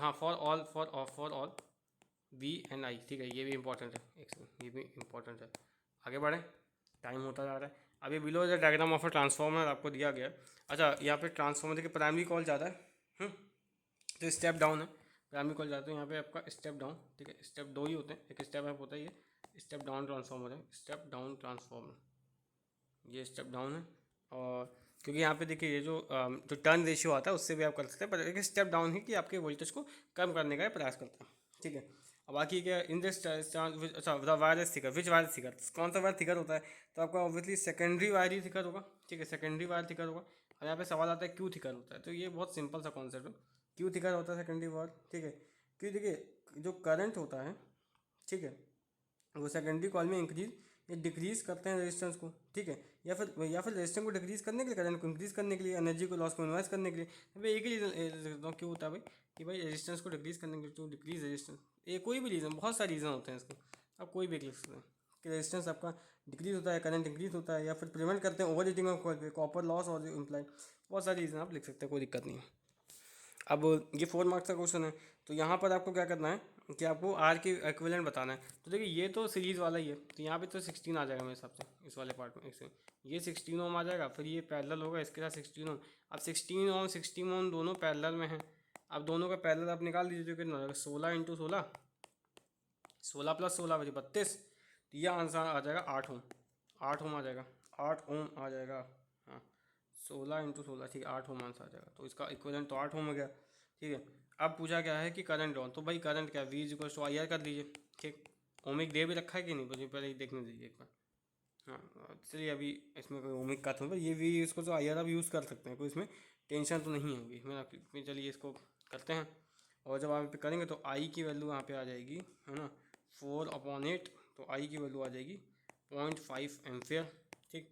हाँ for all V and I, ठीक है, ये भी इंपॉर्टेंट है, एक सेकंड, ये भी इंपॉर्टेंट है। आगे बढ़े, टाइम होता जा रहा है। अभी below the diagram of a transformer आपको दिया गया है। अच्छा, यहाँ पे ट्रांसफॉर्मर देखिए प्राइमरी कॉल ज़्यादा है, तो स्टेप डाउन है, प्राइमरी कॉल जाता है, यहाँ पे आपका स्टेप डाउन, ठीक है, स्टेप 2 ही होते हैं, एक स्टेप अप होता है, ये स्टेप डाउन ट्रांसफॉर्मर है, स्टेप डाउन ट्रांसफॉर्मर, ये स्टेप डाउन है। और क्योंकि यहाँ पे देखिए ये जो टर्न रेशियो आता है उससे भी आप कर सकते हैं, पर एक स्टेप डाउन है कि आपके वोल्टेज को कम करने का प्रयास करता है, ठीक है। अब बाकी क्या इन दिस, अच्छा वायरलेस थिकर, विच वायर थिकर, कौन सा वायर थिकर होता है, तो आपका ऑब्वियसली सेकेंडरी वायर ही थिकर होगा, ठीक है, सेकेंडरी वायर थिकर होगा। और यहाँ पे सवाल आता है क्यों थिकर होता है, तो ये बहुत सिंपल सा कॉन्सेप्ट है, क्यों थिकर होता है सेकेंडरी वायर, ठीक है। क्यों, देखिए जो करंट होता है, ठीक है, वो सेकेंडरी कॉइल में इंक्रीज या डिक्रीज करते हैं रेजिस्टेंस को, ठीक है, या फिर रेजिस्टेंस को डिक्रीज करने के लिए, करंट को इंक्रीज करने के लिए, एनर्जी को लॉस को मिनिमाइज करने के लिए। भाई एक ही रीज़न क्यों होता है भाई, कि भाई रेजिस्टेंस को डिक्रीज करने के लिए, टू डिक्रीज रेजिस्टेंस, ये कोई भी रीज़न, बहुत सारे रीज़न होते हैं इसके, आप कोई भी लिख सकते हैं कि रेजिस्टेंस आपका डिक्रीज होता है, करंट इंक्रीज होता है, या फिर प्रिवेंट करते हैं over heating of copper loss और इम्प्लाई, बहुत सारे रीज़न आप लिख सकते हैं, कोई दिक्कत नहीं है। अब ये 4 मार्क्स का क्वेश्चन है, तो यहाँ पर आपको क्या करना है कि आपको आर की इक्विवेलेंट बताना है। तो देखिए ये तो सीरीज़ वाला ही है, तो यहाँ पे तो 16 आ जाएगा मेरे हिसाब से, इस वाले पार्ट में ये 16 ओम आ जाएगा, फिर ये पैरेलल होगा इसके साथ 16 ओम। अब 16 ओम 16 ओम दोनों पैरेलल में हैं, अब दोनों का पैरेलल आप निकाल दीजिए, जो कितना हो जाएगा 16 × 16, 16 + 16 = 32, तो यह आंसर आ जाएगा 8 ओम, 8 ओम आ जाएगा, 8 ओम आ जाएगा, हाँ 16 × 16, ठीक है, 8 ओम आंसर आ जाएगा, तो इसका इक्विवेलेंट तो 8 ओम हो गया, ठीक है। अब पूछा क्या है कि करंट ऑन, तो भाई करंट क्या, V = IR कर दीजिए, ठीक। ओमिक दे भी रखा है कि नहीं, मुझे पहले ही देखने दीजिए एक बार, हाँ चलिए, अभी इसमें कोई ओमिक का था, ये V इसको तो IR आप यूज़ कर सकते हैं, कोई इसमें टेंशन तो नहीं होगी, मैं चलिए इसको करते हैं। और जब आप पे करेंगे तो I की वैल्यू यहाँ पे आ जाएगी, है ना, 4/8, तो I की वैल्यू आ जाएगी 0.5 एम्पियर, ठीक।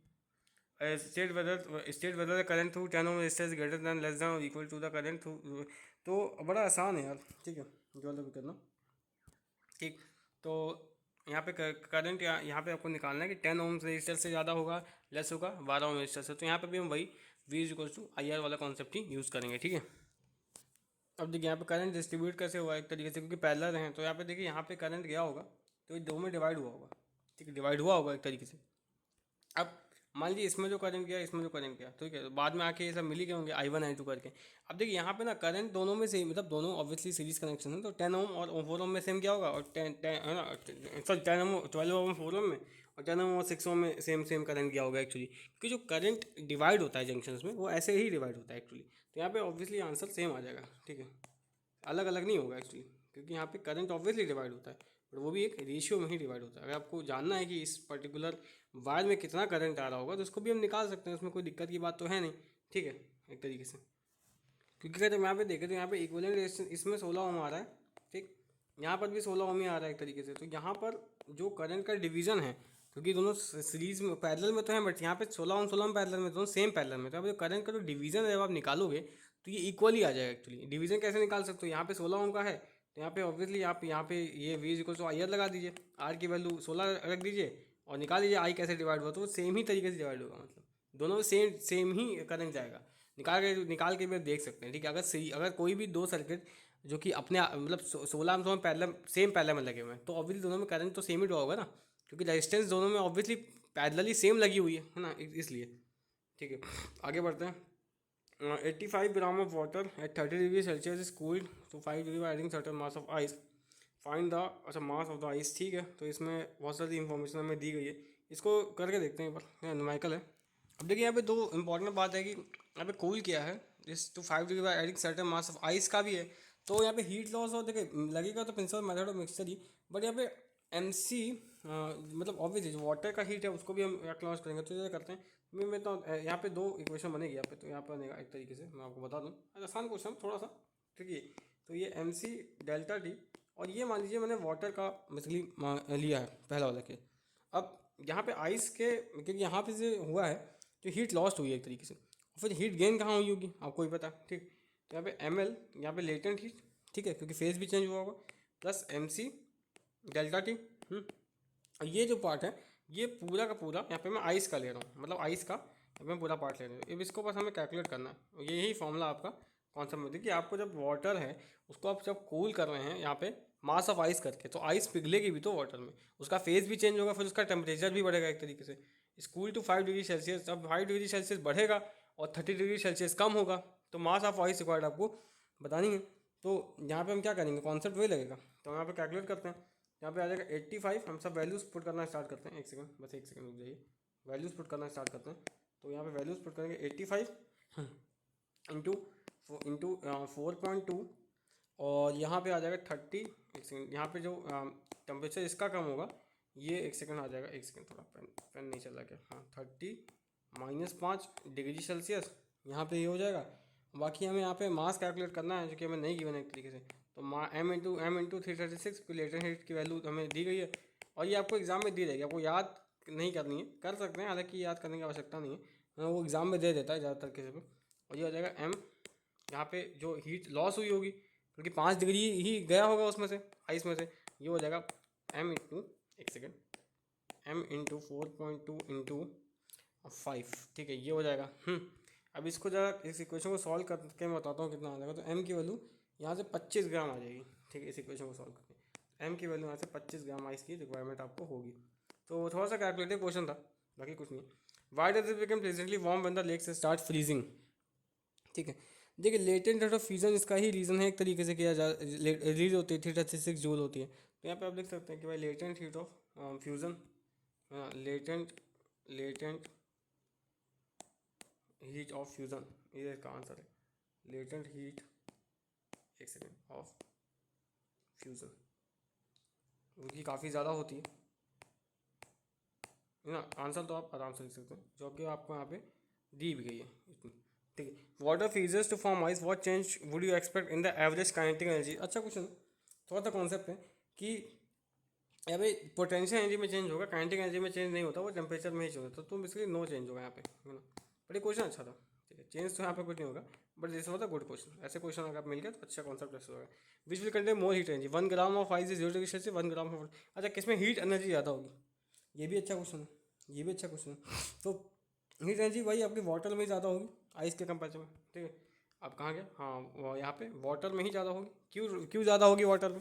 State whether the current through 10 ohm resistor is greater than less than और equal to the current through, तो बड़ा आसान है यार, ठीक है, जो वाला भी करना, ठीक। तो यहाँ पे करंट यहाँ पे आपको निकालना है कि 10 ओम रेजिस्टर से ज़्यादा होगा, लेस होगा 12 ओम रेजिस्टर से, तो यहाँ पे भी हम वही V = IR वाला कॉन्सेप्ट ही यूज़ करेंगे, ठीक है। अब देखिए यहाँ पे करंट डिस्ट्रीब्यूट कैसे हुआ एक तरीके से, क्योंकि पैरेलल हैं, तो यहाँ पे देखिए यहाँ पे करंट गया होगा, तो ये दो में डिवाइड हुआ होगा, ठीक है, डिवाइड हुआ होगा एक तरीके से। अब मान लीजिए इसमें जो करंट गया, इसमें जो करंट गया, ठीक है, तो बाद में आके ये सब मिल ही गए होंगे I1 I2 करके। अब देखिए यहाँ पे ना करंट दोनों में सेम, मतलब दोनों ऑब्वियसली सीरीज कनेक्शन है, तो 10 ओम और 4 ओम में सेम क्या होगा, और 10 है ना, सॉरी 10 ओम 12 ओम 4 ओम में, और 10 ओम और 6 ओम में सेम करंट गया होगा एक्चुअली, क्योंकि जो करंट डिवाइड होता है जंक्शंस में वो ऐसे ही डिवाइड होता है एक्चुअली, तो यहाँ पे ऑब्वियसली आंसर सेम आ जाएगा, ठीक है, अलग अलग नहीं होगा एक्चुअली, क्योंकि यहाँ पे करंट ऑब्वियसली डिवाइड होता है, पर वो भी एक रेशियो में ही डिवाइड होता है। अगर आपको जानना है कि इस पर्टिकुलर वायर में कितना करंट आ रहा होगा, तो उसको भी हम निकाल सकते हैं, उसमें कोई दिक्कत की बात तो है नहीं, ठीक है, एक तरीके से। क्योंकि अगर हम यहाँ पे देखें तो यहाँ पे इक्विवेलेंट रेजिस्टेंस इसमें 16 ओम आ रहा है, ठीक, यहाँ पर भी 16 ओम ही आ रहा है एक तरीके से, तो यहाँ पर जो करंट का डिवीजन है, क्योंकि दोनों सीरीज में पैरेलल में तो हैं, बट यहाँ पे 16 ओम पैरेलल में, दोनों सेम पैरेलल में, तो अब जो करंट का जो डिवीजन है जब आप निकालोगे तो ये इक्वली आ जाएगा एक्चुअली। डिवीजन कैसे निकाल सकते हो, यहाँ पे 16 ओम का है, तो यहाँ पे ऑब्वियसली आप यहाँ पे ये V = IR लगा दीजिए, R की वैल्यू 16 रख दीजिए, और निकाल लीजिए I कैसे डिवाइड हुआ, तो वो सेम ही तरीके से डिवाइड होगा, मतलब दोनों सेम ही करंट जाएगा, निकाल के भी देख सकते हैं, ठीक है। अगर कोई भी दो सर्किट जो कि अपने मतलब 16 एम्स में पैरेलल सेम पैरेलल में लगे हुए हैं, तो ऑब्वियसली दोनों में करंट तो सेम ही ड्रॉ होगा ना, क्योंकि रेजिस्टेंस दोनों में ऑब्वियसली पैरेलली सेम लगी हुई है ना, इसलिए। ठीक है, आगे बढ़ते हैं। 85 gram of water at 30 degree Celsius is cooled to 5 degree by adding certain mass of ice, find the, अच्छा मास ऑफ द आइस, ठीक है। तो इसमें बहुत सारी इंफॉर्मेशन हमें दी गई है, इसको करके देखते हैं एक बार, न्यूमेरिकल है। अब देखिए यहाँ पे दो इंपॉर्टेंट बात है कि यहाँ पे कूल किया है is to 5 degree by adding certain mass of ice का भी है, तो यहाँ पे हीट लॉस और देखिए लगेगा तो principal method of mixture he, but यहाँ पे एम सी मतलब ऑब्वियसली जो वाटर का हीट है उसको भी हम एक्नॉलेज करेंगे, तो ये करते हैं। मैं तो यहाँ पे दो इक्वेशन बनेगी यहाँ पे, तो यहाँ पे बनेगा एक तरीके से, मैं आपको बता दूँ, आसान क्वेश्चन थोड़ा सा ट्रिकी। तो ये एम सी डेल्टा टी, और ये मान लीजिए मैंने वाटर का बेसिकली लिया है पहला वाला के। अब यहाँ पे आइस के, क्योंकि यहाँ पे से हुआ है तो हीट लॉस्ट हुई है एक तरीके से, फिर हीट गेन कहाँ हुई होगी आपको ही पता है, ठीक। तो यहाँ पे एम एल, यहाँ पे लेटेंट हीट, ठीक है, क्योंकि फेज भी चेंज हुआ होगा, plus M C delta T. और ये जो पार्ट है ये पूरा का पूरा यहाँ पे मैं आइस का ले रहा हूँ, मतलब आइस का यहाँ पे मैं पूरा पार्ट ले रहा हूँ। अब इसको बस हमें कैलकुलेट करना है, और यही फॉर्मूला आपका कॉन्सेप्ट में देखिए, आपको जब वाटर है उसको आप जब कूल कर रहे हैं यहाँ पे मास ऑफ आइस करके, तो आइस पिघलेगी भी तो वाटर में, उसका फेज भी चेंज होगा, फिर उसका टेम्परेचर भी बढ़ेगा एक तरीके से। स्कूल टू 5 डिग्री सेल्सियस, अब 5 डिग्री सेल्सियस बढ़ेगा और 30 डिग्री सेल्सियस कम होगा, तो मास ऑफ आइस रिक्वायर्ड आपको बतानी है। तो यहाँ पे हम क्या करेंगे, कॉन्सेप्ट वही लगेगा, तो हम यहाँ पे कैलकुलेट करते हैं। यहाँ पे आ जाएगा 85, हम सब वैल्यूज़ पुट करना स्टार्ट करते हैं, एक सेकंड, बस एक सेकंड रुक जाइए, वैल्यूज़ पुट करना स्टार्ट करते हैं। तो यहाँ पे वैल्यूज़ पुट करेंगे 85 इंटू इंटू 4.2, और यहाँ पे आ जाएगा 30, एक सेकंड, यहाँ पे जो टेम्परेचर इसका कम होगा, ये एक सेकंड आ जाएगा, एक सेकंड, थोड़ा पेन नहीं चल रहा क्या, हाँ 30 -5 डिग्री सेल्सियस यहाँ पे ये हो जाएगा। बाकी हमें यहाँ पे मास कैलकुलेट करना है, जो कि हमें नहीं गिवन है एक तरीके से, तो एम इंटू 336 की लेटेंट हीट की वैल्यू हमें दी गई है, और ये आपको एग्जाम में दी जाएगी, आपको याद नहीं करनी है, कर सकते हैं हालांकि याद करने की आवश्यकता नहीं है, वो एग्जाम में दे देता है ज़्यादातर केस पे। और ये हो जाएगा एम, यहाँ पे जो हीट लॉस हुई होगी क्योंकि 5 डिग्री ही गया होगा उसमें से, आइस में से, ये हो जाएगा एम इंटू, एक सेकेंड, M × 4.2 × 5, ठीक है, ये हो जाएगा। अब इसको जरा इस इक्वेशन को सॉल्व करके मैं बताता हूँ कितना आ जाएगा। तो M की वैल्यू यहाँ से 25 ग्राम आ जाएगी, ठीक है, इस इक्वेशन को सॉल्व करके M की वैल्यू यहाँ से 25 ग्राम आइस की रिक्वायरमेंट आपको होगी। तो थोड़ा सा कैलकुलेटिव क्वेश्चन था, बाकी कुछ नहीं। Why does it become pleasantly warm when the lakes start freezing, ठीक है। देखिए लेटेंट रेट ऑफ फ्यूजन इसका ही रीज़न है, एक तरीके से किया जा रीड होती है 336 जूल होती है, तो यहाँ पे आप लिख सकते हैं कि भाई latent heat of fusion, latent heat of fusion, ये इसका आंसर है, लेटेंट हीट, एक सेकेंड, ऑफ फ्यूज़न, उनकी काफ़ी ज़्यादा होती है ना। आंसर तो आप आराम से लिख सकते हैं, जो कि आपको यहाँ पे दी भी गई है इतनी, ठीक है। Water freezes to form ice, what change would you expect in the average kinetic energy. अच्छा क्वेश्चन, थोड़ा सा कॉन्सेप्ट है कि यहाँ पे पोटेंशियल एनर्जी में चेंज होगा, काइनेटिक एनर्जी में चेंज नहीं होता, वो टेम्परेचर में ही चेंज होता है, तो बेसिकली नो चेंज होगा यहाँ पे, है ना। बट ये क्वेश्चन अच्छा था, ठीक है, चेंज तो यहाँ पे कुछ नहीं होगा, but this was a good question. ऐसे क्वेश्चन अगर मिल गया तो अच्छा कॉन्सेप्ट ऐसा होगा। Which will contain more heat energy, 1 gram of ice is 0 degree Celsius, 1 gram of, अच्छा किसमें हीट एनर्जी ज़्यादा होगी, ये भी अच्छा क्वेश्चन है, ये भी अच्छा क्वेश्चन है। तो हीट एनर्जी भाई आपकी वाटर में ही ज़्यादा होगी आइस के कंपेरिजन में, ठीक है। आप कहाँ गए, हाँ यहाँ पे वाटर में ही ज़्यादा होगी, क्यों क्यों ज़्यादा होगी वाटर में,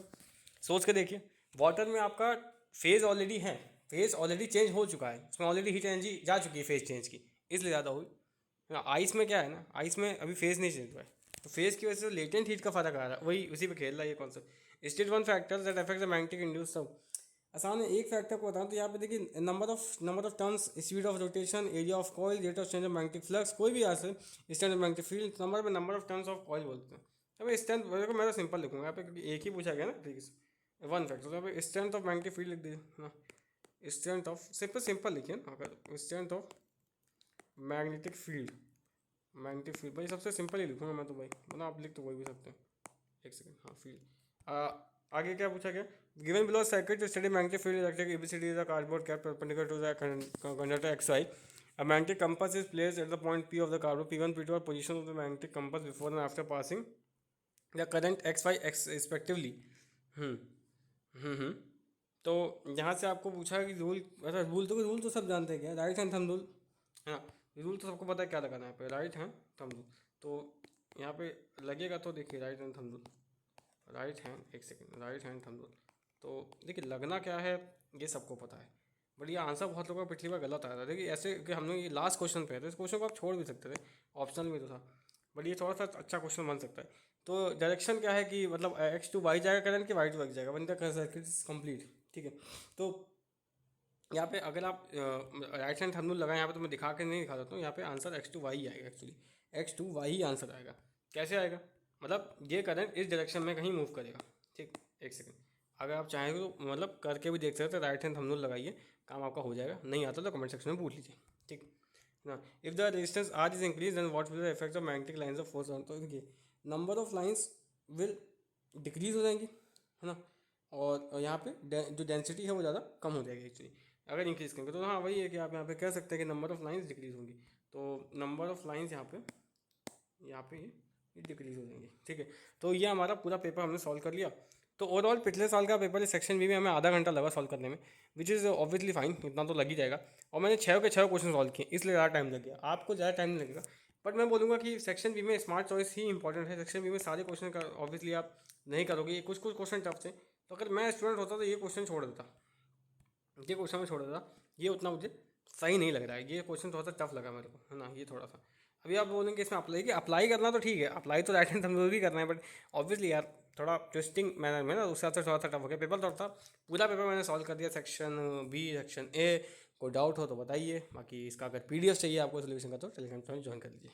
सोच के देखिए। वाटर में आपका फेज़ ऑलरेडी है, फेज़ ऑलरेडी चेंज हो चुका है, उसमें ऑलरेडी हीट एनर्जी जा चुकी है फेज़ चेंज की, इसलिए ज़्यादा हुई ना। आइस में क्या है ना, आइस में अभी फेज़ नहीं चेंज हुआ है, तो फेज़ की वजह से लेटेंट हीट का फर्क आ रहा है, वही उसी पे खेल रहा है ये concept. State one factor that affect the magnetic induce, सब आसान है। एक फैक्टर को बताऊँ तो यहाँ पे देखिए number of turns, speed of rotation, area of coil, rate of change of magnetic flux, कोई भी यहाँ से stand magnetic field number of turns of coil बोलते हैं। अब स्ट्रेंथ को मैं तो सिंपल लिखूंगा यहाँ पे, क्योंकि एक ही पूछा गया ना, ठीक है, वन फैक्टर, तो यहाँ पे स्ट्रेंथ ऑफ मैग्नेटिक फील्ड लिख दीजिए ना, स्ट्रेंथ ऑफ, सिंपल लिखिए ना, अगर स्ट्रेंथ ऑफ मैग्नेटिक फील्ड भाई सबसे सिंपल ही लिखूंगा मैं तो भाई, मतलब आप लिख तो कोई भी सकते हैं, एक सेकंड, हाँ फील्ड। आगे क्या पूछा गया, given below circuit to study magnetic field electric ABCD is a cardboard cap perpendicular to the conductor XY, a magnetic compass is placed at the point P of the cardboard, P1 P2 are position of the magnetic compass before and after passing the current XY X respectively। हम्म हम्म। तो यहाँ से आपको पूछा है कि rule, अच्छा rule तो सब जानते हैं क्या, राइट हैंड थंब रूल, है ना, रूल तो सबको पता है क्या लगाना है यहाँ पे, राइट हैंड थंब रूल। तो यहाँ पे लगेगा तो देखिए right hand thumb rule, right hand, एक सेकेंड, राइट हैंड थंबनेल। तो देखिए लगना क्या है ये सबको पता है, बट ये आंसर बहुत लोगों का पिछली बार गलत आया था। देखिए ऐसे कि हमने ये लास्ट क्वेश्चन पे है तो इस क्वेश्चन को आप छोड़ भी सकते थे, ऑप्शन में तो था, बट ये थोड़ा सा अच्छा क्वेश्चन बन सकता है। तो डायरेक्शन क्या है कि मतलब एक्स टू वाई जाएगा करंट कि वाई टू एक्स जाएगा, one the circuit is complete. ठीक है, तो यहाँ पे अगर आप राइट हैंड थंबनेल लगाए यहाँ पे, तो मैं दिखा के नहीं दिखा देता हूँ, यहाँ पे आंसर एक्स टू वाई आएगा, एक्चुअली एक्स टू वाई ही आंसर आएगा। कैसे आएगा, मतलब ये करंट इस डायरेक्शन में कहीं मूव करेगा। ठीक, एक सेकेंड, अगर आप चाहें तो मतलब करके भी देख सकते हैं, राइट हैंड थंबनेल लगाइए, काम आपका हो जाएगा। नहीं आता तो कमेंट सेक्शन में पूछ लीजिए। ठीक ना, if the resistance R is increase then what will the effect of magnetic lines of force on, तो देखिए number of lines will decrease हो जाएंगी, है ना, और यहाँ पे जो डेंसिटी है वो ज़्यादा कम हो जाएगी एक्चुअली अगर इंक्रीज़ करेंगे। तो हाँ वही है कि आप यहाँ पे कह सकते हैं कि नंबर ऑफ लाइंस डिक्रीज होंगी, तो नंबर ऑफ लाइंस यहाँ पे ये डिक्रीज हो जाएंगी। ठीक है, तो ये हमारा पूरा पेपर हमने सॉल्व कर लिया। तो ओवरऑल पिछले साल का पेपर सेक्शन बी में हमें आधा घंटा लगा सॉल्व करने में, विच इज़ ऑब्वियसली फाइन, इतना तो लग ही जाएगा। और मैंने 6 के 6 क्वेश्चन सॉल्व किए, इसलिए ज़्यादा टाइम लग गया, आपको ज़्यादा टाइम नहीं लगेगा। बट मैं बोलूँगा कि सेक्शन बी में स्मार्ट चॉइस ही इंपॉर्टेंट है। सेक्शन बी में सारे क्वेश्चन का ऑब्वियसली आप नहीं करोगे, कुछ कुछ क्वेश्चन टफ थे, तो अगर मैं स्टूडेंट होता तो ये क्वेश्चन छोड़ देता, ये क्वेश्चन में छोड़ देता, ये उतना मुझे सही नहीं लग रहा है, ये क्वेश्चन थोड़ा सा टफ लगा मेरे को, है ना, ये थोड़ा सा। अभी आप बोलेंगे इसमें अप्लाई, कि अप्लाई करना तो ठीक है, अप्लाई तो राइट हैंड थंबनेल भी करना है, बट ऑब्वियसली यार थोड़ा ट्विस्टिंग मैनर में ना, उससे थोड़ा सा टफ हो गया। पेपर थोड़ा था, पूरा पेपर मैंने सॉल्व कर दिया, सेक्शन बी सेक्शन ए। कोई डाउट हो तो बताइए, बाकी इसका अगर पीडीएफ चाहिए आपको सोल्यूशन का तो टेलीग्राम चैनल ज्वाइन कर लीजिए।